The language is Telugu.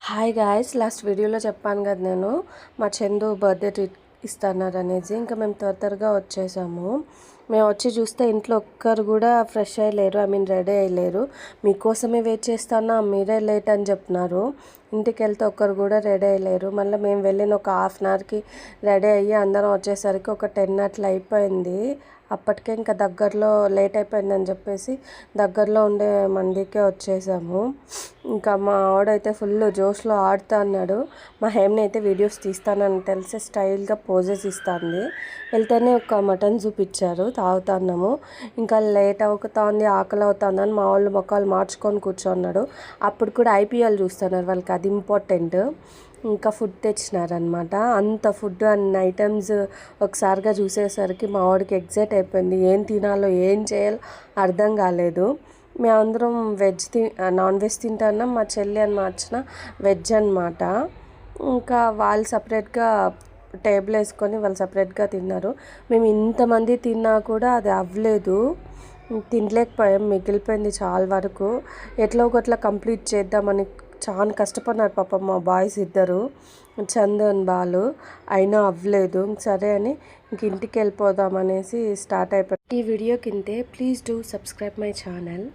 హాయ్ గాయ్స్, లాస్ట్ వీడియోలో చెప్పాను కదా నేను మా చందు బర్త్డే ట్రీట్ ఇస్తాననేసి. ఇంకా మేము త్వరగా వచ్చేసాము. మేము వచ్చి చూస్తే ఇంట్లో ఒక్కరు కూడా ఫ్రెష్ అయ్యలేరు, రెడీ అయ్యలేరు. మీకోసమే వెయిట్ చేస్తానా, మీరే లేట్ అని చెప్తున్నారు. ఇంటికి వెళ్తే ఒక్కరు కూడా రెడీ అయ్యలేరు. మళ్ళీ మేము వెళ్ళిన ఒక హాఫ్ అన్ అవర్కి రెడీ అయ్యి అందరం వచ్చేసరికి ఒక 10 అట్లా అయిపోయింది. అప్పటికే ఇంకా దగ్గరలో లేట్ అయిపోయిందని చెప్పేసి దగ్గరలో ఉండే మందికే వచ్చేసాము. ఇంకా మా ఆవిడైతే ఫుల్ జోష్లో ఆడుతా అన్నాడు. మా హేమ్ని అయితే వీడియోస్ తీస్తానని తెలిసి స్టైల్గా పోజెస్ ఇస్తుంది. వెళ్తేనే ఒక మటన్ చూపించారు, తాగుతున్నాము. ఇంకా లేట్ అవుతుంది, ఆకలి అవుతుందని మా వాళ్ళు మొక్కలు మార్చుకొని కూర్చున్నాడు. అప్పుడు కూడా ఐపీఎల్ చూస్తున్నారు, వాళ్ళకి అది ఇంపార్టెంట్. ఇంకా ఫుడ్ తెచ్చినారనమాట. అంత ఫుడ్ అన్ని ఐటమ్స్ ఒకసారిగా చూసేసరికి మా వాడికి ఎగ్జైట్ అయిపోయింది. ఏం తినాలో ఏం చేయాలో అర్థం కాలేదు. మేమందరం నాన్ వెజ్ తింటున్నాం. మా చెల్లి అని మార్చిన వెజ్ అనమాట. ఇంకా వాళ్ళు సపరేట్గా టేబుల్ వేసుకొని వాళ్ళు సపరేట్గా తిన్నారు. మేము ఇంతమంది తిన్నా కూడా అది అవ్వలేదు, తినలేకపోయాం. మిగిలిపోయింది చాలా వరకు. ఎట్లా ఒకట్లా కంప్లీట్ చేద్దామని చాలా కష్టపడినారు పాపం మా బాయ్స్ ఇద్దరు, చందు అని బాలు. అయినా అవ్వలేదు. సరే అని ఇంటికి వెళ్ళిపోదాం అనేసి స్టార్ట్ అయిపోయి. ఈ వీడియో కిందే please do subscribe my channel.